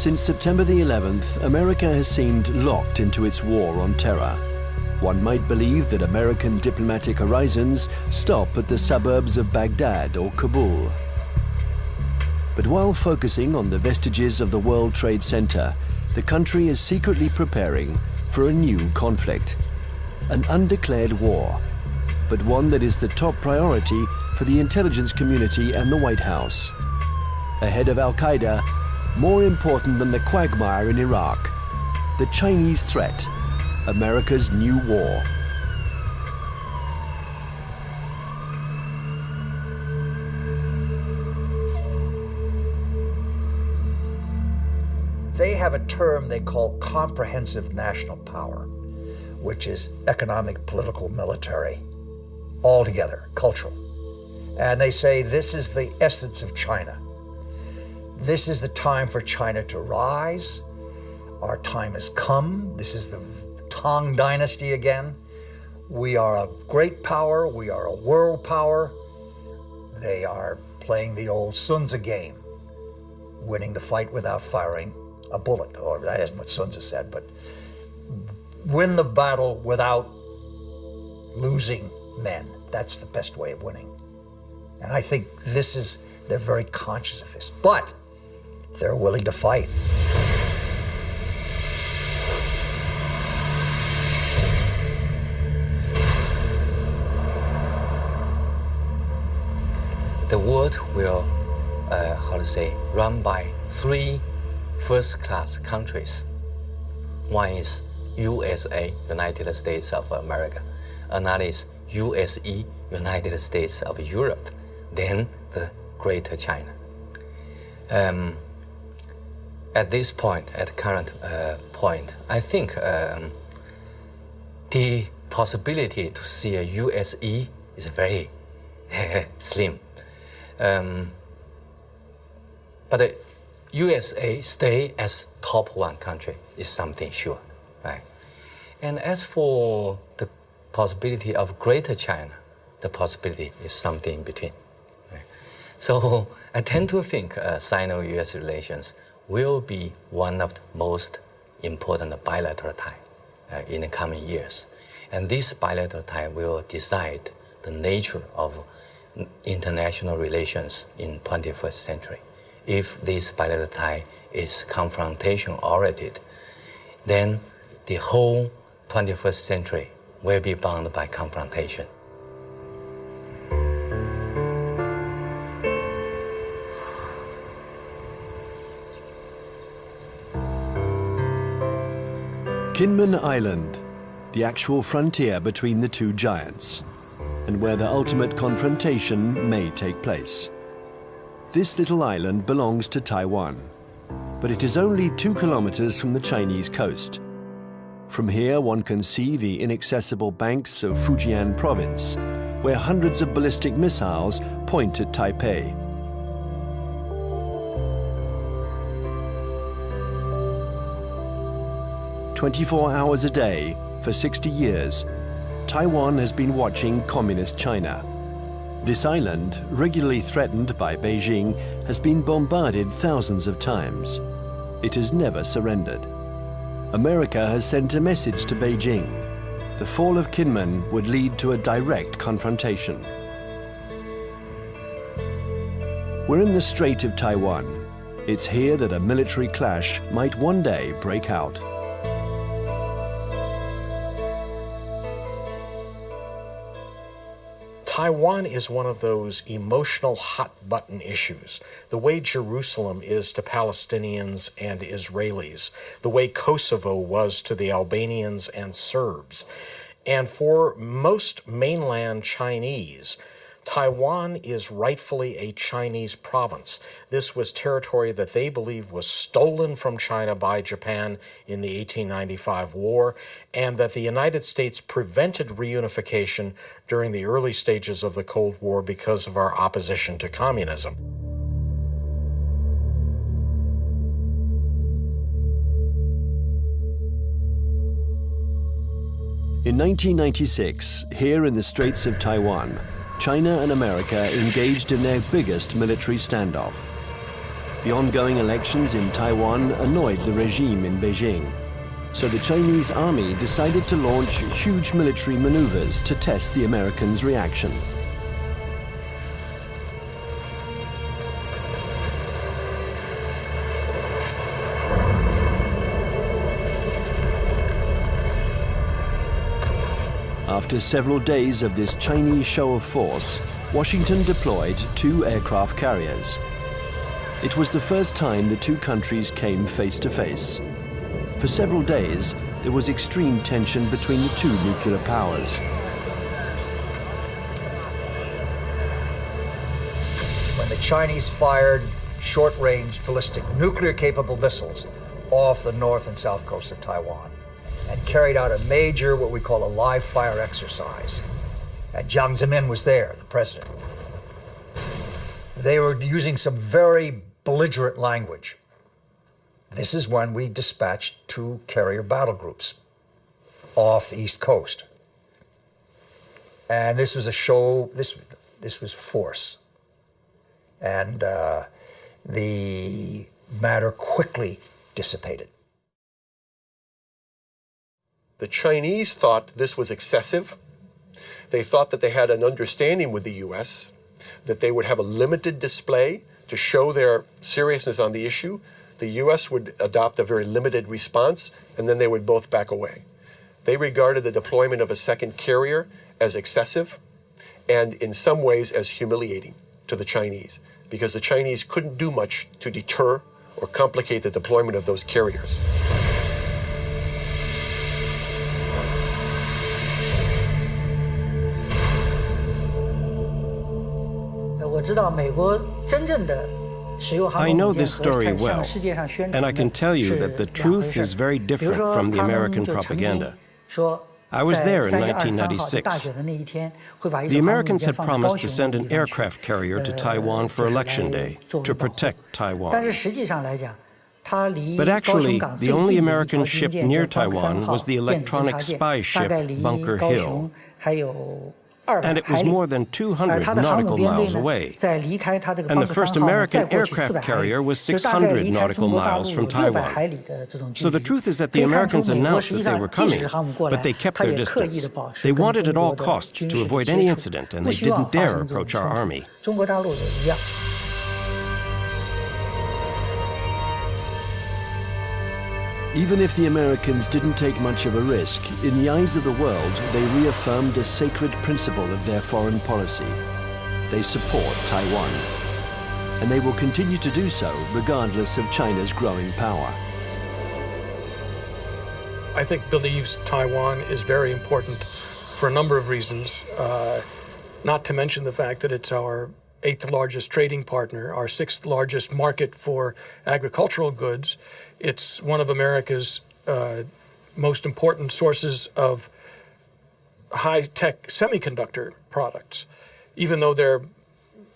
Since September the 11th, America has seemed locked into its war on terror. One might believe that American diplomatic horizons stop at the suburbs of Baghdad or Kabul. But while focusing on the vestiges of the World Trade Center, the country is secretly preparing for a new conflict. An undeclared war, but one that is the top priority for the intelligence community and the White House. Ahead of Al-Qaeda, more important than the quagmire in Iraq, the Chinese threat, America's new war. They have a term they call comprehensive national power, which is economic, political, military, all together, cultural. And they say this is the essence of China. This is the time for China to rise. Our time has come. This is the Tang Dynasty again. We are a great power. We are a world power. They are playing the old Sun Tzu game, winning the fight without firing a bullet, or that isn't what Sun Tzu said, but win the battle without losing men. That's the best way of winning. And I think they're very conscious of this, but they're willing to fight. The world will, run by three first-class countries. One is USA, United States of America. Another is USE, United States of Europe. Then the Greater China. At this point, at the current point, I think the possibility to see a USE is very slim. But the USA stay as top one country is something sure, right? And as for the possibility of Greater China, the possibility is something in between. Right? So I tend to think Sino-US relations will be one of the most important bilateral ties in the coming years. And this bilateral tie will decide the nature of international relations in 21st century. If this bilateral tie is confrontation-oriented, then the whole 21st century will be bound by confrontation. Kinmen Island, the actual frontier between the two giants, and where the ultimate confrontation may take place. This little island belongs to Taiwan, but it is only 2 kilometers from the Chinese coast. From here, one can see the inaccessible banks of Fujian province, where hundreds of ballistic missiles point at Taipei. "24 hours a day, for 60 years, Taiwan has been watching Communist China. This island, regularly threatened by Beijing, has been bombarded thousands of times. It has never surrendered. America has sent a message to Beijing. The fall of Kinmen would lead to a direct confrontation. We're in the Strait of Taiwan. It's here that a military clash might one day break out. Taiwan is one of those emotional hot-button issues, the way Jerusalem is to Palestinians and Israelis, the way Kosovo was to the Albanians and Serbs. And for most mainland Chinese, Taiwan is rightfully a Chinese province. This was territory that they believe was stolen from China by Japan in the 1895 war, and that the United States prevented reunification during the early stages of the Cold War because of our opposition to communism. In 1996, here in the Straits of Taiwan, China and America engaged in their biggest military standoff. The ongoing elections in Taiwan annoyed the regime in Beijing. So the Chinese army decided to launch huge military maneuvers to test the Americans' reaction. After several days of this Chinese show of force, Washington deployed 2 aircraft carriers. It was the first time the two countries came face to face. For several days, there was extreme tension between the two nuclear powers. When the Chinese fired short-range ballistic nuclear-capable missiles off the north and south coast of Taiwan and carried out a major, what we call a live-fire exercise. And Jiang Zemin was there, the president. They were using some very belligerent language. This is when we dispatched 2 carrier battle groups off the East Coast. And this was a show, this was force. And the matter quickly dissipated. The Chinese thought this was excessive. They thought that they had an understanding with the U.S., that they would have a limited display to show their seriousness on the issue. The U.S. would adopt a very limited response, and then they would both back away. They regarded the deployment of a second carrier as excessive and in some ways as humiliating to the Chinese, because the Chinese couldn't do much to deter or complicate the deployment of those carriers. I know this story well, and I can tell you that the truth is very different from the American propaganda. I was there in 1996. The Americans had promised to send an aircraft carrier to Taiwan for Election Day to protect Taiwan. But actually, the only American ship near Taiwan was the electronic spy ship Bunker Hill. And it was more than 200 nautical miles away. And the first American aircraft carrier was 600 nautical miles from Taiwan. So the truth is that the Americans announced that they were coming, but they kept their distance. They wanted at all costs to avoid any incident, and they didn't dare approach our army. Even if the Americans didn't take much of a risk, in the eyes of the world, they reaffirmed a sacred principle of their foreign policy. They support Taiwan. And they will continue to do so, regardless of China's growing power. I think believes Taiwan is very important for a number of reasons, not to mention the fact that it's our 8th largest trading partner, our 6th largest market for agricultural goods. It's one of America's most important sources of high-tech semiconductor products. Even though they're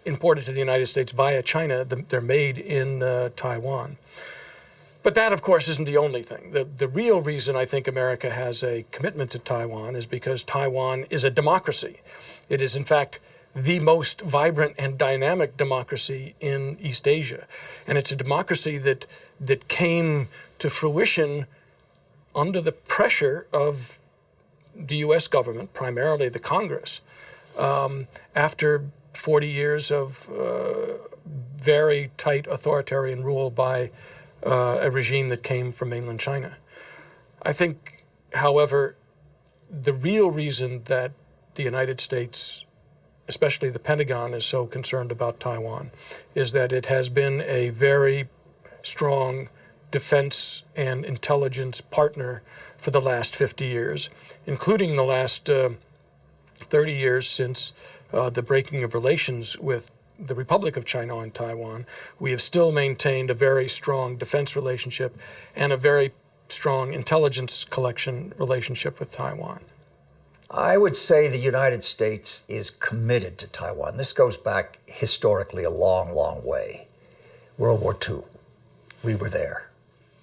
imported to the United States via China, they're made in Taiwan. But that, of course, isn't the only thing. The real reason I think America has a commitment to Taiwan is because Taiwan is a democracy. It is, in fact, the most vibrant and dynamic democracy in East Asia. And it's a democracy that came to fruition under the pressure of the U.S. government, primarily the Congress, after 40 years of very tight authoritarian rule by a regime that came from mainland China. I think, however, the real reason that the United States, especially the Pentagon, is so concerned about Taiwan is that it has been a very strong defense and intelligence partner for the last 50 years, including the last 30 years since the breaking of relations with the Republic of China on Taiwan. We have still maintained a very strong defense relationship and a very strong intelligence collection relationship with Taiwan. I would say the United States is committed to Taiwan. This goes back historically a long, long way. World War II, we were there.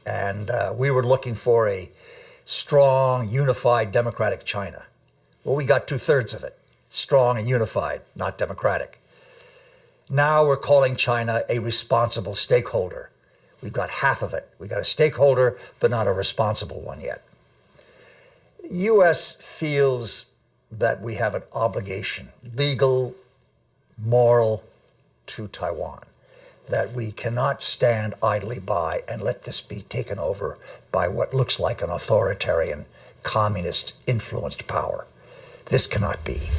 And we were looking for a strong, unified, democratic China. Well, we got 2/3 of it. Strong and unified, not democratic. Now we're calling China a responsible stakeholder. We've got half of it. We've got a stakeholder, but not a responsible one yet. The U.S. feels that we have an obligation, legal, moral, to Taiwan, that we cannot stand idly by and let this be taken over by what looks like an authoritarian, communist-influenced power. This cannot be.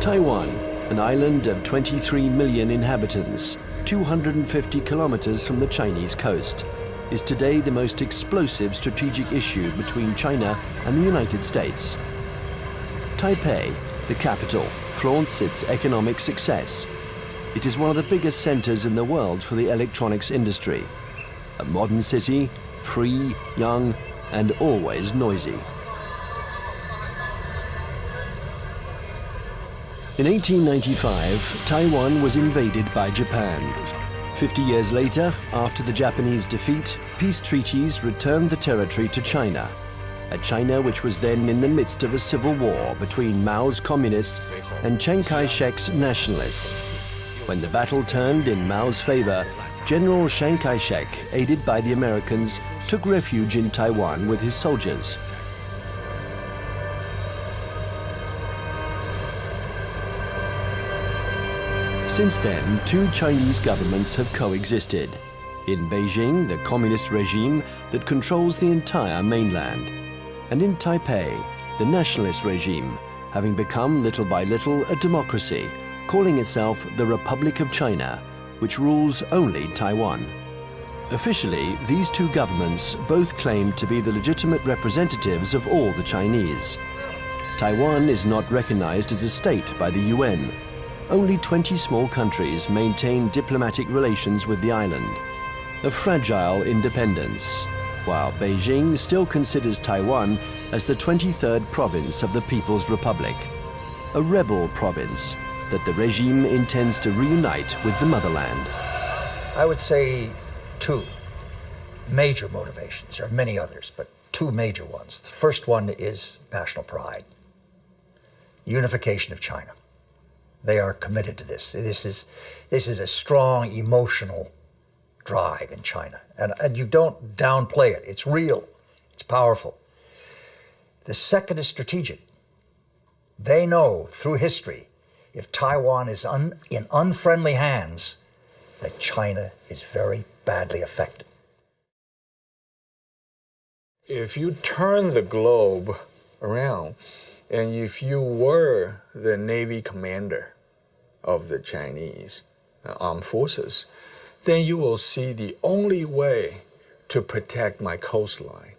Taiwan, an island of 23 million inhabitants, 250 kilometers from the Chinese coast, is today the most explosive strategic issue between China and the United States. Taipei, the capital, flaunts its economic success. It is one of the biggest centers in the world for the electronics industry. A modern city, free, young, and always noisy. In 1895, Taiwan was invaded by Japan. 50 years later, after the Japanese defeat, peace treaties returned the territory to China, a China which was then in the midst of a civil war between Mao's communists and Chiang Kai-shek's nationalists. When the battle turned in Mao's favor, General Chiang Kai-shek, aided by the Americans, took refuge in Taiwan with his soldiers. Since then, two Chinese governments have coexisted. In Beijing, the communist regime that controls the entire mainland. And in Taipei, the nationalist regime, having become little by little a democracy, calling itself the Republic of China, which rules only Taiwan. Officially, these two governments both claim to be the legitimate representatives of all the Chinese. Taiwan is not recognized as a state by the UN. Only 20 small countries maintain diplomatic relations with the island. A fragile independence, while Beijing still considers Taiwan as the 23rd province of the People's Republic, a rebel province that the regime intends to reunite with the motherland. I would say two major motivations. There are many others, but two major ones. The first one is national pride, unification of China. They are committed to this. This is a strong emotional drive in China. And you don't downplay it. It's real. It's powerful. The second is strategic. They know through history, if Taiwan is in unfriendly hands, that China is very badly affected. If you turn the globe around, and if you were the Navy commander of the Chinese armed forces, then you will see the only way to protect my coastline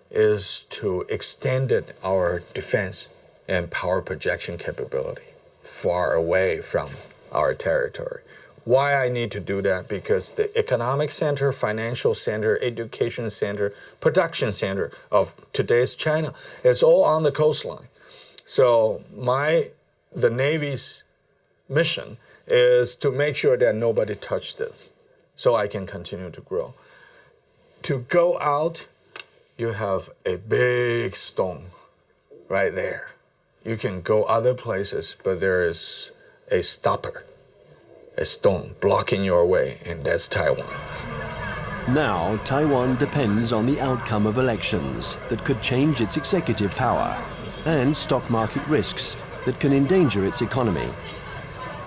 is to extend our defense and power projection capability far away from our territory. Why I need to do that? Because the economic center, financial center, education center, production center of today's China is all on the coastline. So the Navy's mission is to make sure that nobody touched this so I can continue to grow. To go out, you have a big stone right there. You can go other places, but there is a stopper, a stone blocking your way, and that's Taiwan. Now, Taiwan depends on the outcome of elections that could change its executive power and stock market risks that can endanger its economy.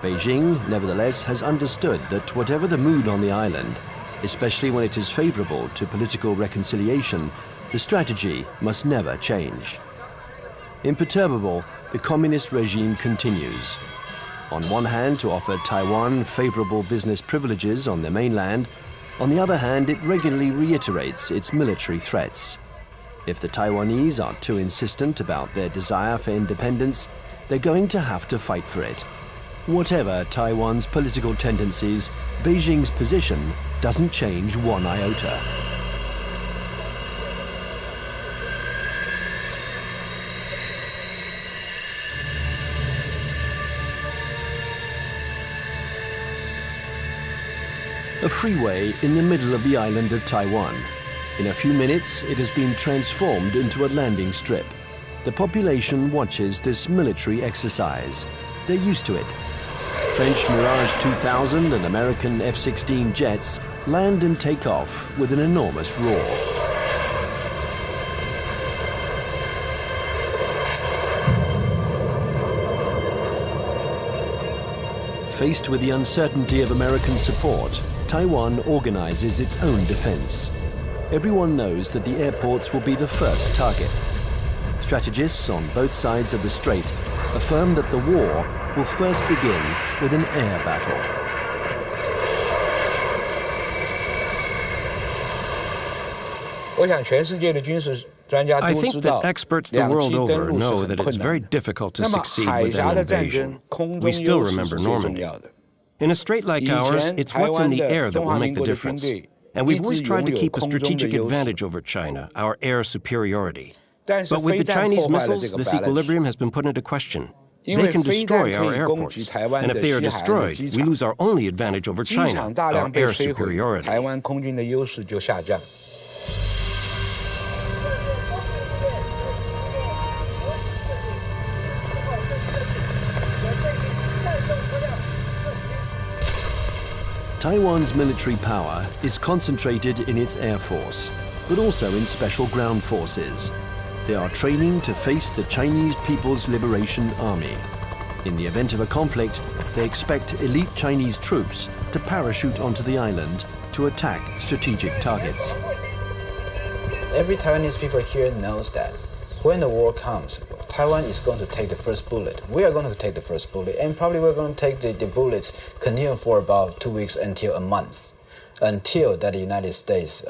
Beijing, nevertheless, has understood that whatever the mood on the island, especially when it is favorable to political reconciliation, the strategy must never change. Imperturbable, the communist regime continues. On one hand, to offer Taiwan favorable business privileges on the mainland. On the other hand, it regularly reiterates its military threats. If the Taiwanese are too insistent about their desire for independence, they're going to have to fight for it. Whatever Taiwan's political tendencies, Beijing's position doesn't change one iota. A freeway in the middle of the island of Taiwan. In a few minutes, it has been transformed into a landing strip. The population watches this military exercise. They're used to it. French Mirage 2000 and American F-16 jets land and take off with an enormous roar. Faced with the uncertainty of American support, Taiwan organizes its own defense. Everyone knows that the airports will be the first target. Strategists on both sides of the strait affirm that the war will first begin with an air battle. I think that experts the world over know that it's very difficult to succeed with an invasion. We still remember Normandy. In a strait like ours, it's what's in the air that will make the difference. And we've always tried to keep a strategic advantage over China, our air superiority. But with the Chinese missiles, this equilibrium has been put into question. They can destroy our airports, and if they are destroyed, we lose our only advantage over China, our air superiority. Taiwan's military power is concentrated in its air force, but also in special ground forces. They are training to face the Chinese People's Liberation Army. In the event of a conflict, they expect elite Chinese troops to parachute onto the island to attack strategic targets. Every Taiwanese people here knows that when the war comes, Taiwan is going to take the first bullet. We are going to take the first bullet, and probably we're going to take the bullets continue for about 2 weeks until a month, until that the United States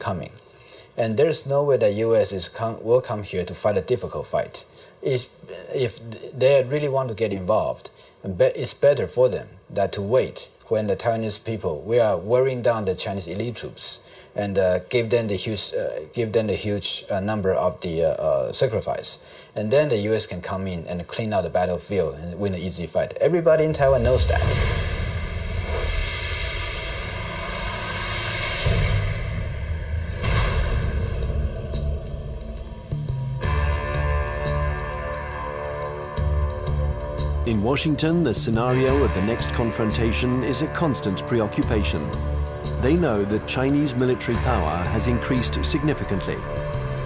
coming. And there's no way that U.S. will come here to fight a difficult fight. If they really want to get involved, it's better for them that to wait when the Taiwanese people, we are wearing down the Chinese elite troops and give them the huge number of the sacrifice. And then the U.S. can come in and clean out the battlefield and win an easy fight. Everybody in Taiwan knows that. In Washington, the scenario of the next confrontation is a constant preoccupation. They know that Chinese military power has increased significantly.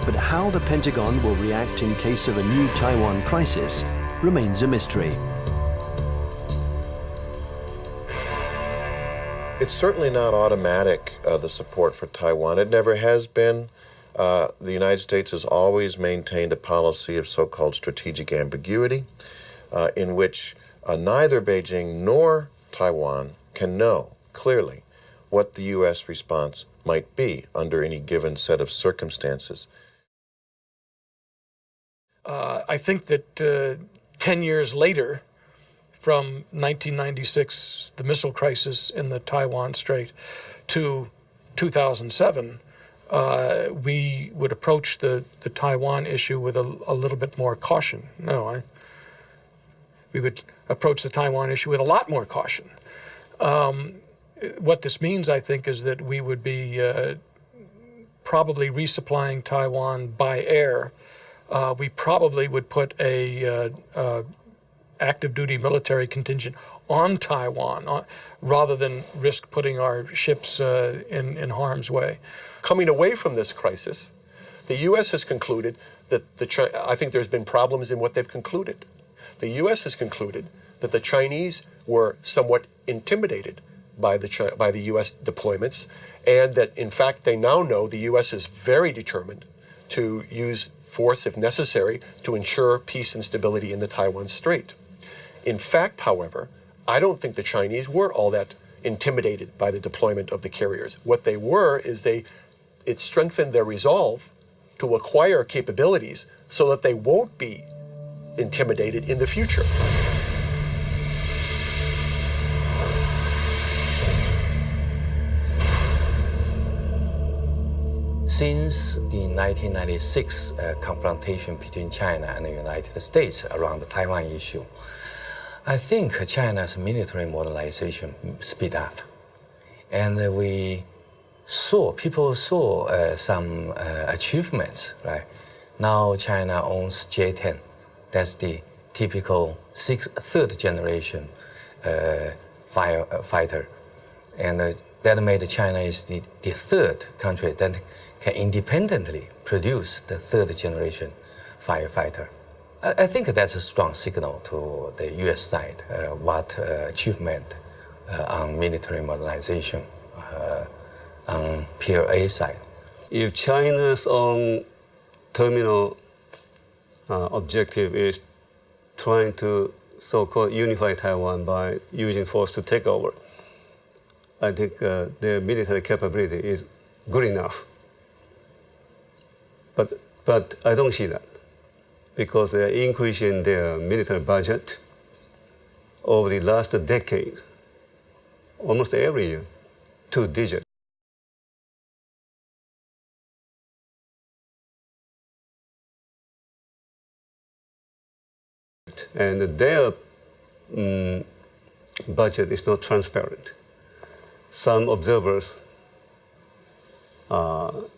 But how the Pentagon will react in case of a new Taiwan crisis remains a mystery. It's certainly not automatic, the support for Taiwan. It never has been. The United States has always maintained a policy of so-called strategic ambiguity, in which neither Beijing nor Taiwan can know clearly what the U.S. response might be under any given set of circumstances. I think that 10 years later, from 1996, the missile crisis in the Taiwan Strait, to 2007, we would approach the Taiwan issue with a little bit more caution. We would approach the Taiwan issue with a lot more caution. What this means, I think, is that we would be probably resupplying Taiwan by air. We probably would put a active duty military contingent on Taiwan rather than risk putting our ships in harm's way. Coming away from this crisis, the U.S. has concluded that I think there's been problems in what they've concluded. The U.S. has concluded that the Chinese were somewhat intimidated by the U.S. deployments, and that in fact they now know the U.S. is very determined to use force if necessary to ensure peace and stability in the Taiwan Strait. In fact, however, I don't think the Chinese were all that intimidated by the deployment of the carriers. What they were is it strengthened their resolve to acquire capabilities so that they won't be intimidated in the future. Since the 1996 confrontation between China and the United States around the Taiwan issue, I think China's military modernization speed up. And people saw some achievements, right? Now China owns J-10. That's the typical third generation fighter. And that made China is the third country that can independently produce the third generation firefighter. I think that's a strong signal to the US side, what achievement on military modernization on PLA side. If China's own terminal objective is trying to so-called unify Taiwan by using force to take over, I think their military capability is good enough. But I don't see that, because they're increasing their military budget over the last decade, almost every year, 2 digits. And their budget is not transparent. Some observers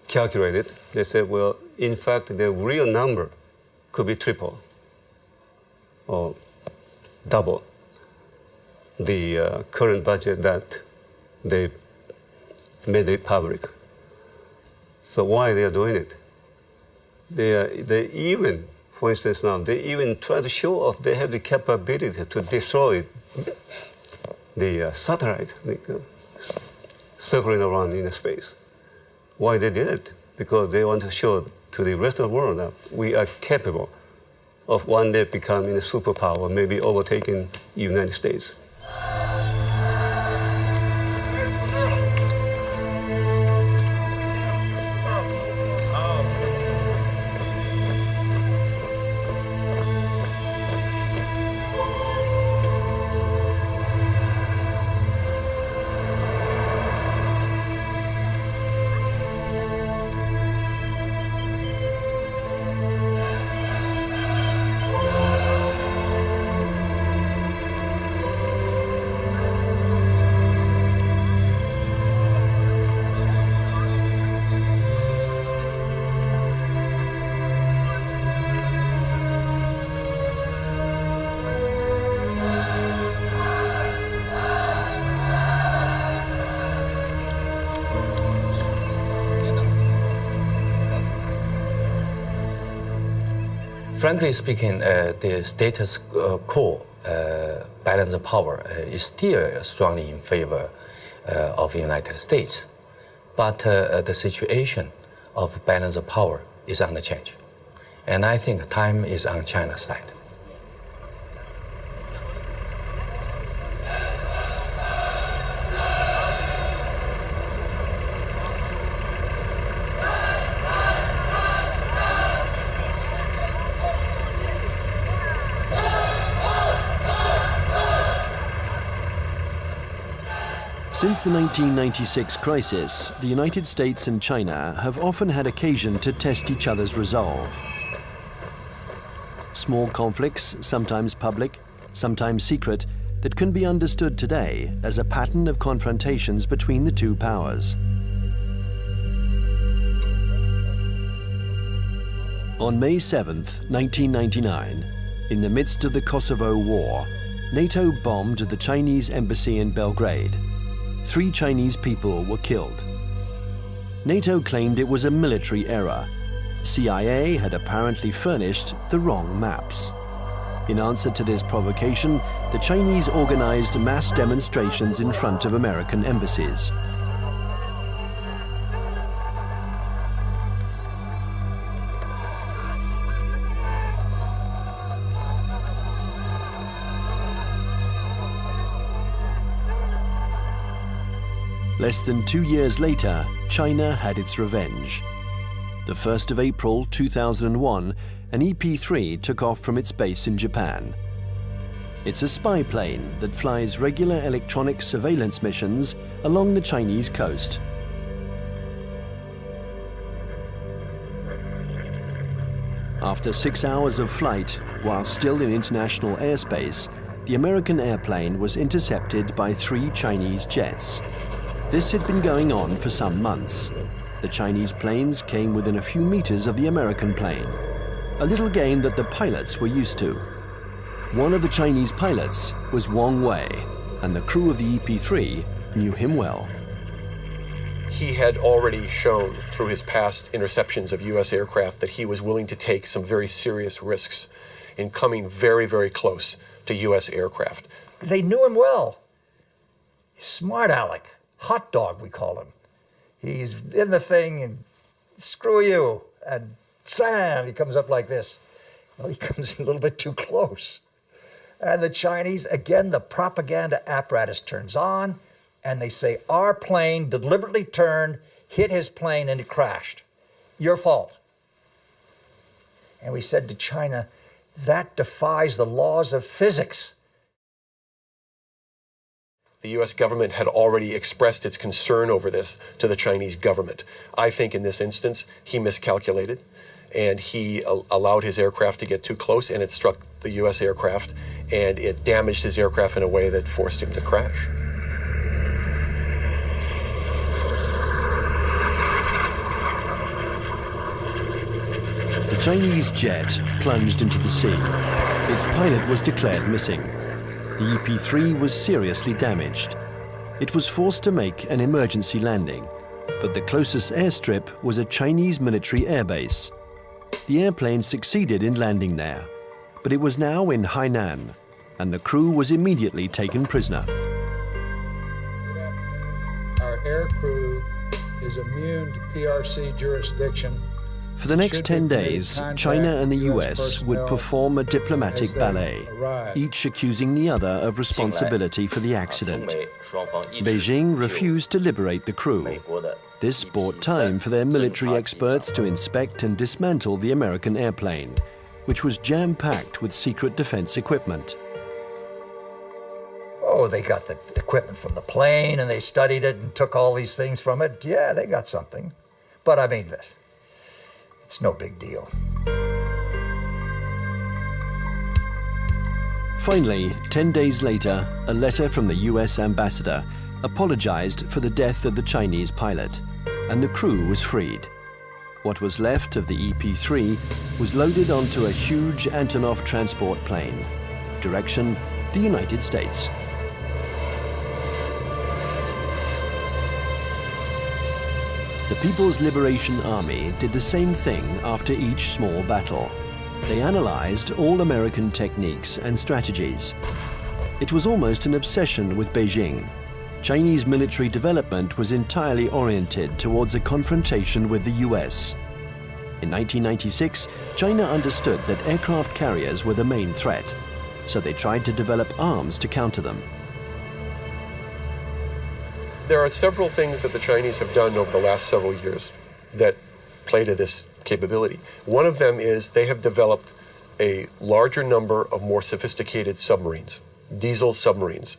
calculated, they said, well, in fact, the real number could be triple or double the current budget that they made it public. So why they are doing it? They even, for instance now, they even try to show off they have the capability to destroy the satellite circling around in space. Why they did it? Because they want to show to the rest of the world that we are capable of one day becoming a superpower, maybe overtaking the United States. Frankly speaking, the status quo balance of power is still strongly in favor of the United States. But the situation of balance of power is under change. And I think time is on China's side. Since the 1996 crisis, the United States and China have often had occasion to test each other's resolve. Small conflicts, sometimes public, sometimes secret, that can be understood today as a pattern of confrontations between the two powers. On May 7, 1999, in the midst of the Kosovo War, NATO bombed the Chinese embassy in Belgrade. 3 Chinese people were killed. NATO claimed it was a military error. CIA had apparently furnished the wrong maps. In answer to this provocation, the Chinese organized mass demonstrations in front of American embassies. Less than 2 years later, China had its revenge. The 1st of April 2001, an EP-3 took off from its base in Japan. It's a spy plane that flies regular electronic surveillance missions along the Chinese coast. After 6 hours of flight, while still in international airspace, the American airplane was intercepted by 3 Chinese jets. This had been going on for some months. The Chinese planes came within a few meters of the American plane, a little game that the pilots were used to. One of the Chinese pilots was Wang Wei, and the crew of the EP-3 knew him well. He had already shown through his past interceptions of U.S. aircraft that he was willing to take some very serious risks in coming very, very close to U.S. aircraft. They knew him well. Smart Alec, hot dog we call him. He's in the thing and screw you, and Sam, he comes up like this. Well, he comes a little bit too close. And the Chinese, again, the propaganda apparatus turns on, and they say, our plane deliberately turned, hit his plane, and it crashed. Your fault. And we said to China, that defies the laws of physics. The U.S. government had already expressed its concern over this to the Chinese government. I think in this instance, he miscalculated, and he allowed his aircraft to get too close, and it struck the U.S. aircraft, and it damaged his aircraft in a way that forced him to crash. The Chinese jet plunged into the sea. Its pilot was declared missing. The EP-3 was seriously damaged. It was forced to make an emergency landing, but the closest airstrip was a Chinese military airbase. The airplane succeeded in landing there, but it was now in Hainan, and the crew was immediately taken prisoner. Our aircrew is immune to PRC jurisdiction. For the next 10 days, China and the US would perform a diplomatic ballet, each accusing the other of responsibility for the accident. Beijing refused to liberate the crew. This bought time for their military experts to inspect and dismantle the American airplane, which was jam-packed with secret defense equipment. Oh, they got the equipment from the plane, and they studied it and took all these things from it. Yeah, they got something. But I mean, it's no big deal. Finally, 10 days later, a letter from the US ambassador apologized for the death of the Chinese pilot, and the crew was freed. What was left of the EP-3 was loaded onto a huge Antonov transport plane. Direction, the United States. The People's Liberation Army did the same thing after each small battle. They analyzed all American techniques and strategies. It was almost an obsession with Beijing. Chinese military development was entirely oriented towards a confrontation with the US. In 1996, China understood that aircraft carriers were the main threat, so they tried to develop arms to counter them. There are several things that the Chinese have done over the last several years that play to this capability. One of them is they have developed a larger number of more sophisticated submarines, diesel submarines.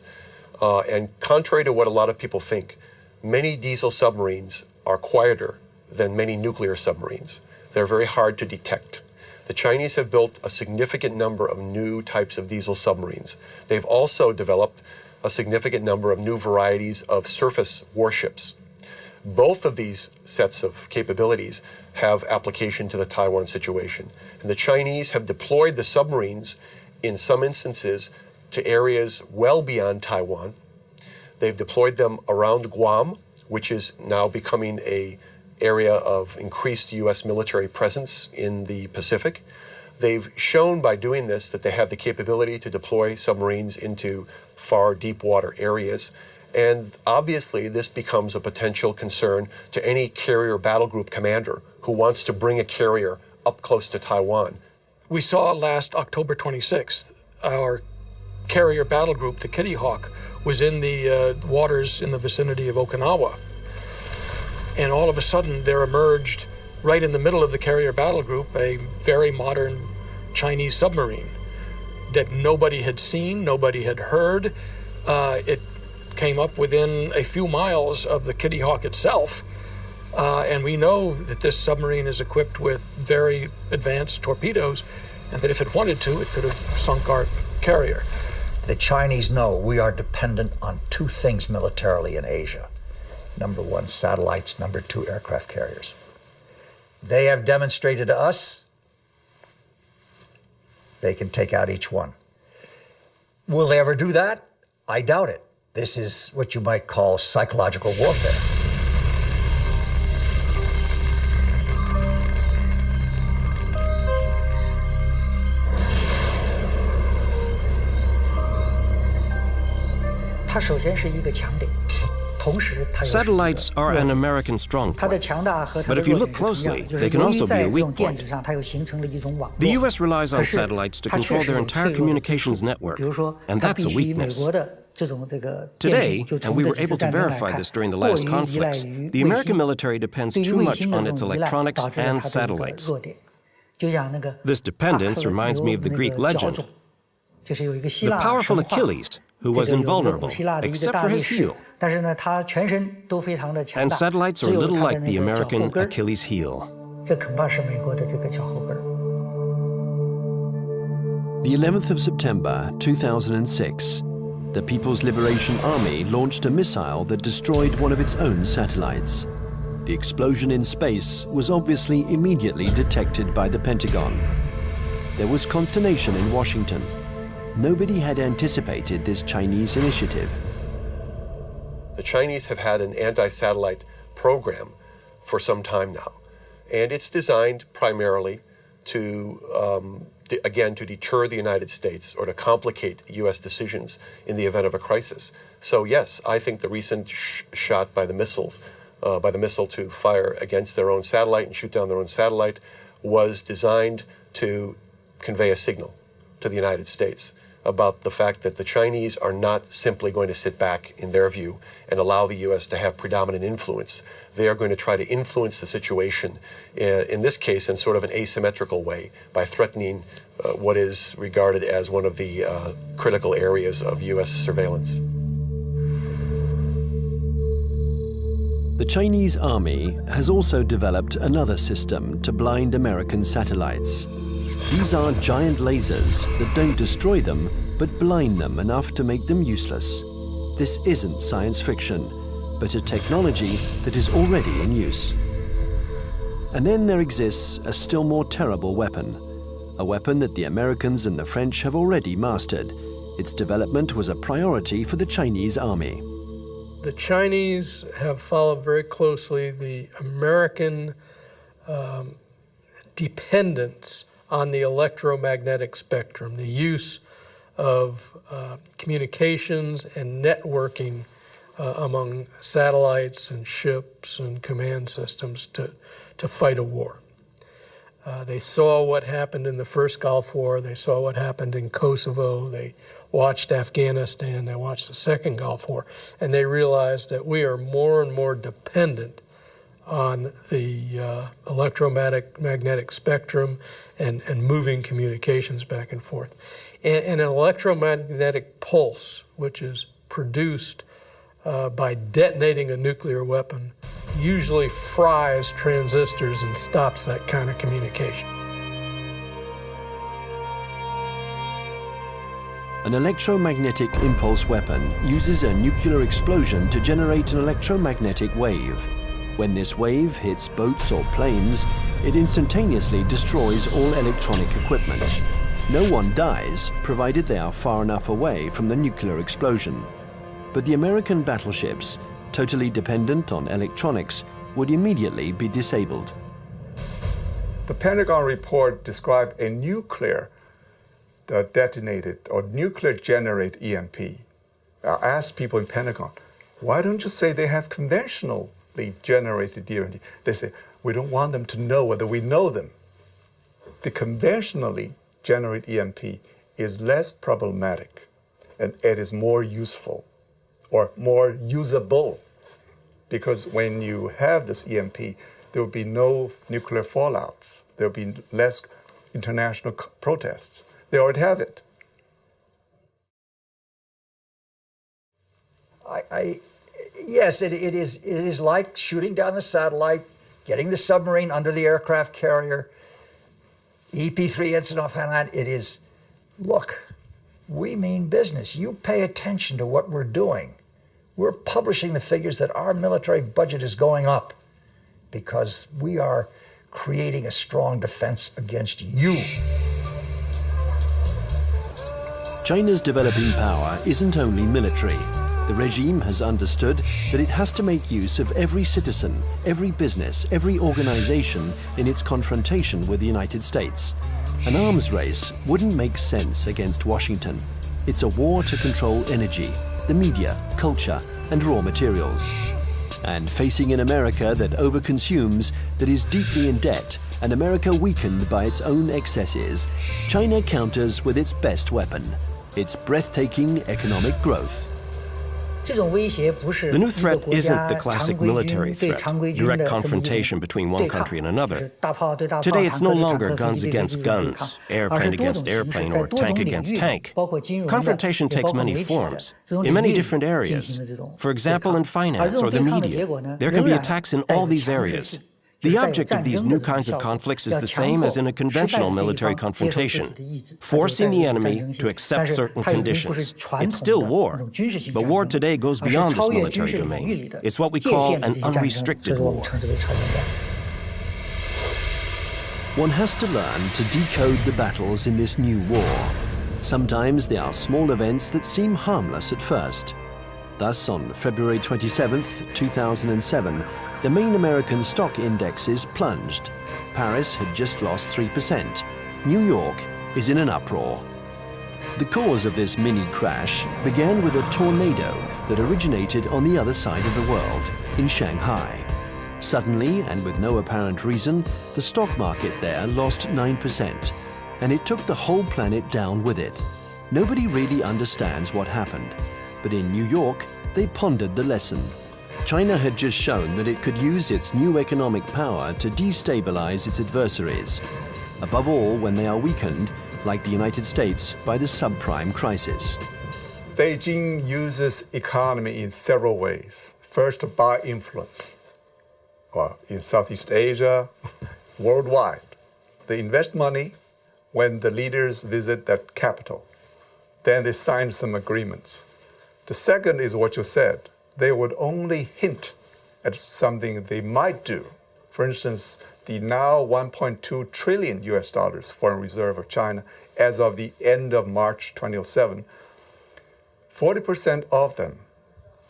And contrary to what a lot of people think, many diesel submarines are quieter than many nuclear submarines. They're very hard to detect. The Chinese have built a significant number of new types of diesel submarines. They've also developed a significant number of new varieties of surface warships. Both of these sets of capabilities have application to the Taiwan situation. And the Chinese have deployed the submarines in some instances to areas well beyond Taiwan. They've deployed them around Guam, which is now becoming an area of increased U.S. military presence in the Pacific. They've shown by doing this that they have the capability to deploy submarines into far deep water areas. And obviously, this becomes a potential concern to any carrier battle group commander who wants to bring a carrier up close to Taiwan. We saw last October 26th, our carrier battle group, the Kitty Hawk, was in the waters in the vicinity of Okinawa. And all of a sudden, there emerged right in the middle of the carrier battle group, a very modern Chinese submarine that nobody had seen, nobody had heard. It came up within a few miles of the Kitty Hawk itself. And we know that this submarine is equipped with very advanced torpedoes, and that if it wanted to, it could have sunk our carrier. The Chinese know we are dependent on two things militarily in Asia. Number one, satellites. Number two, aircraft carriers. They have demonstrated to us they can take out each one. Will they ever do that? I doubt it. This is what you might call psychological warfare. Satellites are an American strong point. But if you look closely, they can also be a weak point. The U.S. relies on satellites to control their entire communications network, and that's a weakness. Today, and we were able to verify this during the last conflicts, the American military depends too much on its electronics and satellites. This dependence reminds me of the Greek legend. The powerful Achilles, who was invulnerable, except for his heel. And satellites are a little like the American Achilles heel. The 11th of September 2006, the People's Liberation Army launched a missile that destroyed one of its own satellites. The explosion in space was obviously immediately detected by the Pentagon. There was consternation in Washington. Nobody had anticipated this Chinese initiative. The Chinese have had an anti-satellite program for some time now, and it's designed primarily to, again, to deter the United States or to complicate U.S. decisions in the event of a crisis. So yes, I think the recent shot by the missile to fire against their own satellite and shoot down their own satellite was designed to convey a signal to the United States about the fact that the Chinese are not simply going to sit back, in their view, and allow the U.S. to have predominant influence. They are going to try to influence the situation, in this case, in sort of an asymmetrical way, by threatening what is regarded as one of the critical areas of U.S. surveillance. The Chinese army has also developed another system to blind American satellites. These are giant lasers that don't destroy them, but blind them enough to make them useless. This isn't science fiction, but a technology that is already in use. And then there exists a still more terrible weapon, a weapon that the Americans and the French have already mastered. Its development was a priority for the Chinese army. The Chinese have followed very closely the American dependence on the electromagnetic spectrum, the use of communications and networking among satellites and ships and command systems to fight a war. They saw what happened in the first Gulf War, they saw what happened in Kosovo, they watched Afghanistan, they watched the second Gulf War, and they realized that we are more and more dependent on the electromagnetic spectrum and moving communications back and forth. And an electromagnetic pulse, which is produced by detonating a nuclear weapon, usually fries transistors and stops that kind of communication. An electromagnetic impulse weapon uses a nuclear explosion to generate an electromagnetic wave. When this wave hits boats or planes, it instantaneously destroys all electronic equipment. No one dies, provided they are far enough away from the nuclear explosion. But the American battleships, totally dependent on electronics, would immediately be disabled. The Pentagon report described a nuclear detonated or nuclear generate EMP. I asked people in Pentagon, why don't you say they have conventionally generated EMP? They say, we don't want them to know whether we know them. The conventionally generated EMP is less problematic and it is more useful or more usable, because when you have this EMP, there will be no nuclear fallouts. There will be less international protests. They already have it. Yes, it is like shooting down the satellite, getting the submarine under the aircraft carrier, EP-3 incident off Hainan. It is, look, we mean business. You pay attention to what we're doing. We're publishing the figures that our military budget is going up because we are creating a strong defense against you. China's developing power isn't only military. The regime has understood that it has to make use of every citizen, every business, every organization in its confrontation with the United States. An arms race wouldn't make sense against Washington. It's a war to control energy, the media, culture, and raw materials. And facing an America that overconsumes, that is deeply in debt, an America weakened by its own excesses, China counters with its best weapon, its breathtaking economic growth. The new threat isn't the classic military threat, direct confrontation between one country and another. Today, it's no longer guns against guns, airplane against airplane, or tank against tank. Confrontation takes many forms, in many different areas. For example, in finance or the media, there can be attacks in all these areas. The object of these new kinds of conflicts is the same as in a conventional military confrontation, forcing the enemy to accept certain conditions. It's still war, but war today goes beyond this military domain. It's what we call an unrestricted war. One has to learn to decode the battles in this new war. Sometimes they are small events that seem harmless at first. Thus, on February 27, 2007, the main American stock indexes plunged. Paris had just lost 3%. New York is in an uproar. The cause of this mini crash began with a tornado that originated on the other side of the world, in Shanghai. Suddenly, and with no apparent reason, the stock market there lost 9%, and it took the whole planet down with it. Nobody really understands what happened, but in New York, they pondered the lesson. China had just shown that it could use its new economic power to destabilize its adversaries, above all when they are weakened, like the United States, by the subprime crisis. Beijing uses economy in several ways. First, by influence. Well, in Southeast Asia, worldwide. They invest money when the leaders visit that capital. Then they sign some agreements. The second is what you said. They would only hint at something they might do. For instance, the now $1.2 trillion US foreign reserve of China as of the end of March 2007, 40% of them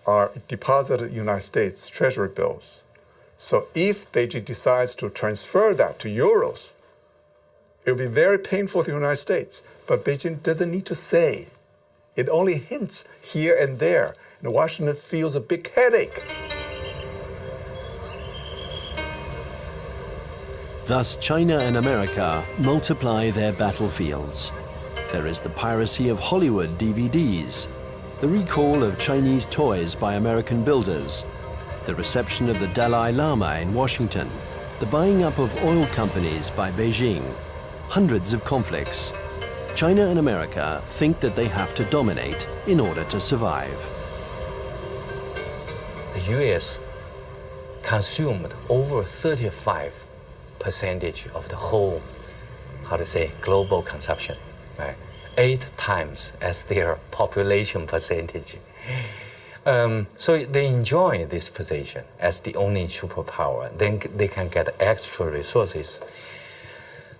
are deposited in United States Treasury bills. So if Beijing decides to transfer that to euros, it will be very painful to the United States. But Beijing doesn't need to say. It only hints here and there. And Washington feels a big headache. Thus, China and America multiply their battlefields. There is the piracy of Hollywood DVDs, the recall of Chinese toys by American builders, the reception of the Dalai Lama in Washington, the buying up of oil companies by Beijing, hundreds of conflicts. China and America think that they have to dominate in order to survive. The US consumed over 35% of the whole, global consumption, right? 8 times as their population percentage. So they enjoy this position as the only superpower. Then they can get extra resources.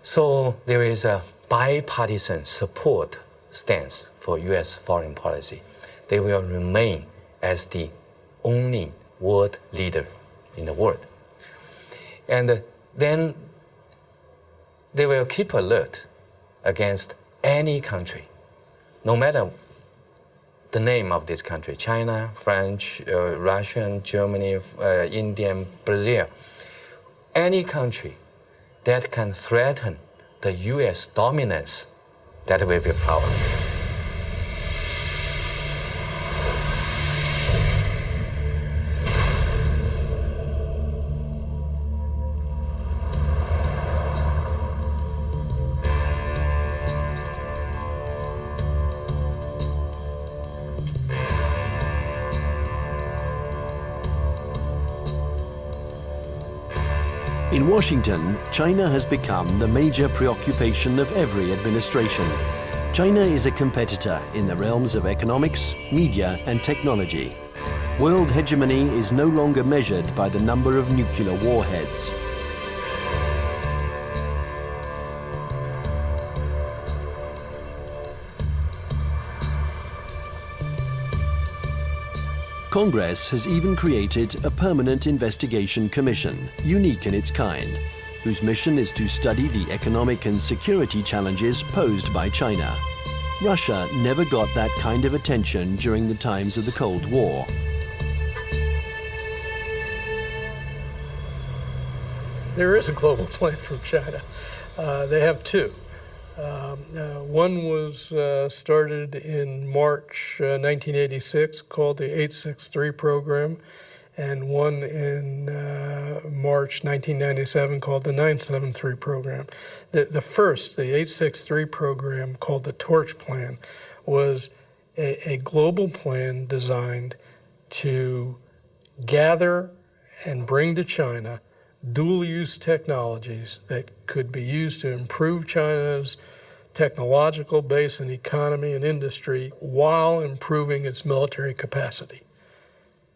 So there is a bipartisan support stance for US foreign policy. They will remain as the only world leader in the world. And then they will keep alert against any country, no matter the name of this country, China, French, Russian, Germany, India, Brazil, any country that can threaten the US dominance, that will be a problem. In Washington, China has become the major preoccupation of every administration. China is a competitor in the realms of economics, media, and technology. World hegemony is no longer measured by the number of nuclear warheads. Congress has even created a permanent investigation commission, unique in its kind, whose mission is to study the economic and security challenges posed by China. Russia never got that kind of attention during the times of the Cold War. There is a global plan from China. They have two. One was started in March 1986, called the 863 program, and one in March 1997 called the 973 program. The first, the 863 program, called the Torch Plan, was a global plan designed to gather and bring to China dual-use technologies that could be used to improve China's technological base and economy and industry while improving its military capacity.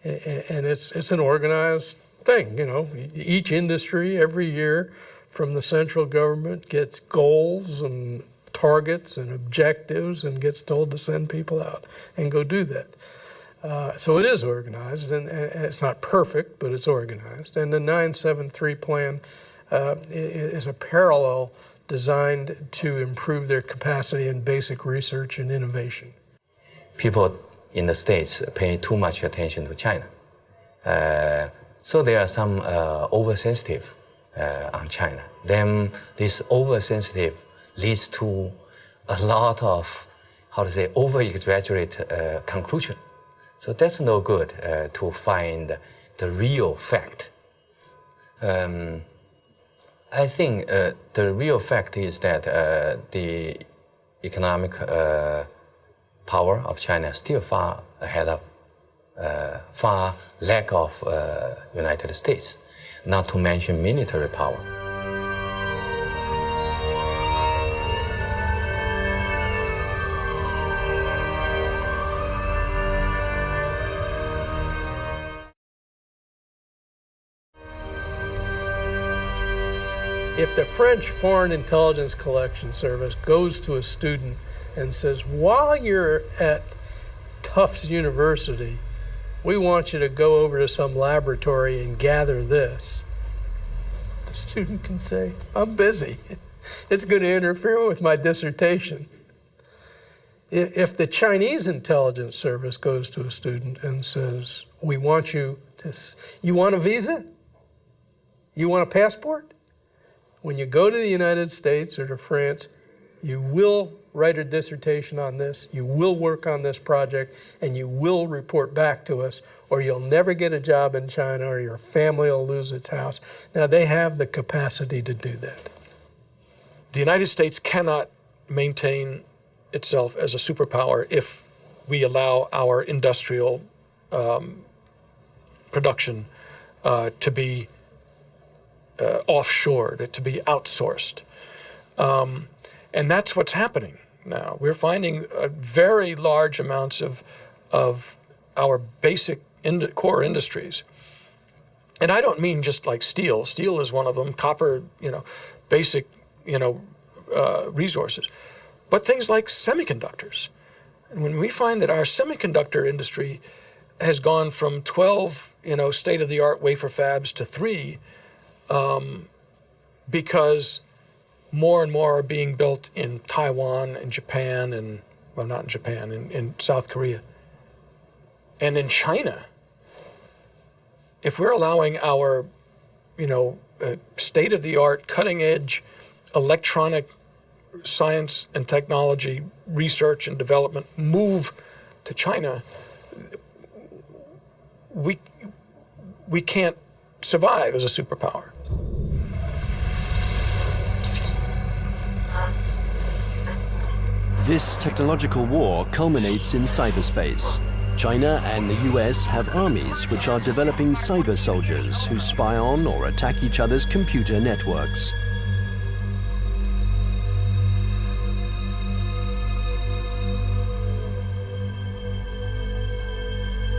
And it's an organized thing, you know. Each industry every year from the central government gets goals and targets and objectives and gets told to send people out and go do that. So it is organized, and it's not perfect, but it's organized. And the 973 plan is a parallel designed to improve their capacity in basic research and innovation. People in the States pay too much attention to China. So there are some oversensitive on China. Then this oversensitive leads to a lot of, over-exaggerate conclusion. So that's no good to find the real fact. I think the real fact is that the economic power of China is still far ahead of, far lack of United States, not to mention military power. If the French Foreign Intelligence Collection Service goes to a student and says, while you're at Tufts University, we want you to go over to some laboratory and gather this, the student can say, I'm busy. It's going to interfere with my dissertation. If the Chinese intelligence service goes to a student and says, we want you to, you want a visa? You want a passport? When you go to the United States or to France, you will write a dissertation on this, you will work on this project, and you will report back to us, or you'll never get a job in China, or your family will lose its house. Now, they have the capacity to do that. The United States cannot maintain itself as a superpower if we allow our industrial production to be offshored, to be outsourced. And that's what's happening now. We're finding very large amounts of our basic core industries. And I don't mean just like steel. Steel is one of them, copper, basic, resources. But things like semiconductors. And when we find that our semiconductor industry has gone from 12, state-of-the-art wafer fabs to 3, because more and more are being built in Taiwan and Japan and, well, not in Japan, in South Korea. And in China, if we're allowing our, state-of-the-art, cutting-edge electronic science and technology research and development move to China, we can't survive as a superpower. This technological war culminates in cyberspace. China and the US have armies which are developing cyber soldiers who spy on or attack each other's computer networks.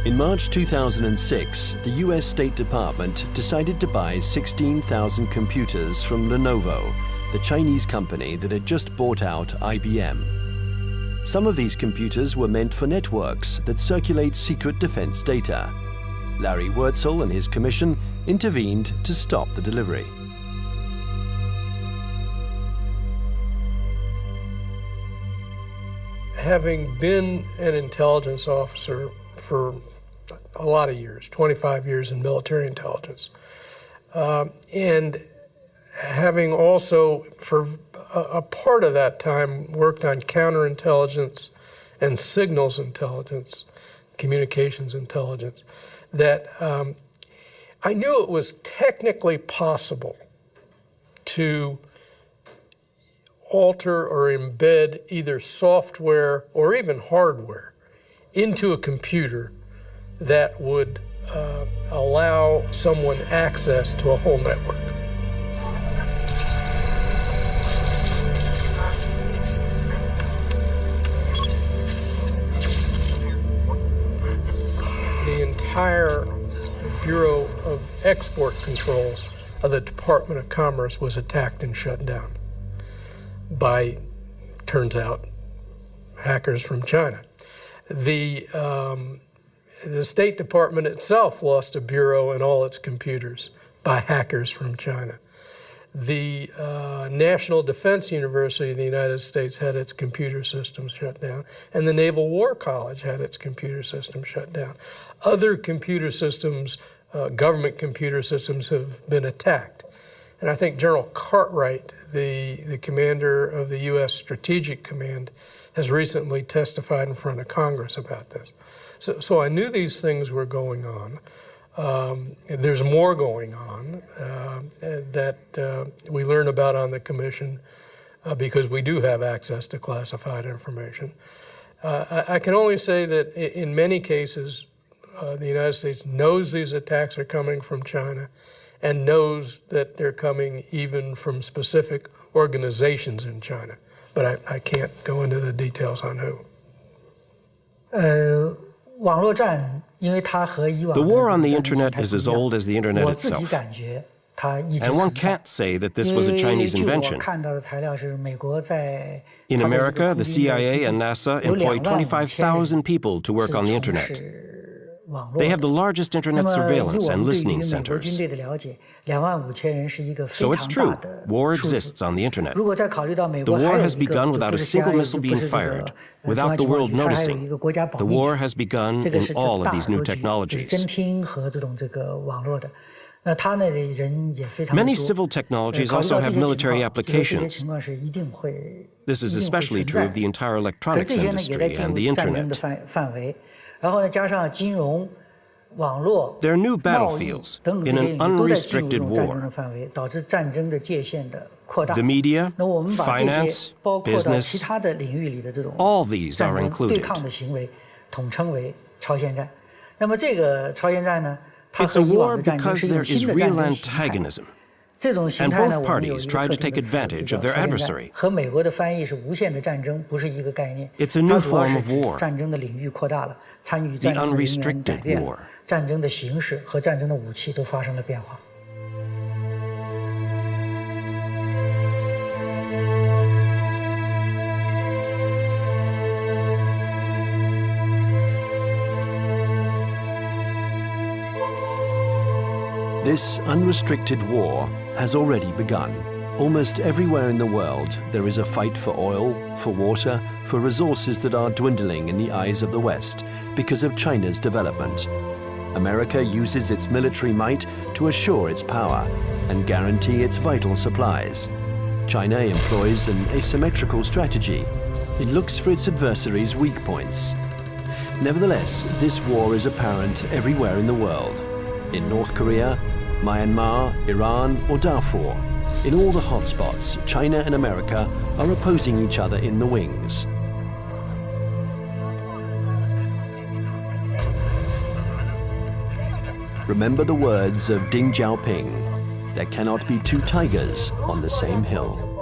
In March 2006, the US State Department decided to buy 16,000 computers from Lenovo, the Chinese company that had just bought out IBM. Some of these computers were meant for networks that circulate secret defense data. Larry Wurtzel and his commission intervened to stop the delivery. Having been an intelligence officer for a lot of years, 25 years in military intelligence, and having also for a part of that time worked on counterintelligence and signals intelligence, communications intelligence, that I knew it was technically possible to alter or embed either software or even hardware into a computer that would allow someone access to a whole network. The entire Bureau of Export Controls of the Department of Commerce was attacked and shut down by, turns out, hackers from China. The State Department itself lost a bureau and all its computers by hackers from China. The National Defense University of the United States had its computer systems shut down, and the Naval War College had its computer system shut down. Other computer systems, government computer systems, have been attacked. And I think General Cartwright, the commander of the U.S. Strategic Command, has recently testified in front of Congress about this. So I knew these things were going on. There's more going on that we learn about on the Commission because we do have access to classified information. I can only say that in many cases, the United States knows these attacks are coming from China and knows that they're coming even from specific organizations in China. But I can't go into the details on who. The war on the internet is as old as the internet itself. And one can't say that this was a Chinese invention. In America, the CIA and NASA employ 25,000 people to work on the internet. They have the largest internet surveillance and listening centers. So it's true, war exists on the internet. The war has begun without a single missile being fired, without the world noticing. The war has begun in all of these new technologies. Many civil technologies also have military applications. This is especially true of the entire electronics industry and the internet. They're new battlefields in an unrestricted war. The media, finance, business, all these are included. It's a war because there is real antagonism, and both parties try to take advantage of their adversary. It's a new form of war, the unrestricted war. This unrestricted war has already begun. Almost everywhere in the world, there is a fight for oil, for water, for resources that are dwindling in the eyes of the West because of China's development. America uses its military might to assure its power and guarantee its vital supplies. China employs an asymmetrical strategy. It looks for its adversaries' weak points. Nevertheless, this war is apparent everywhere in the world. In North Korea, Myanmar, Iran, or Darfur, in all the hotspots, China and America are opposing each other in the wings. Remember the words of Deng Xiaoping: there cannot be two tigers on the same hill.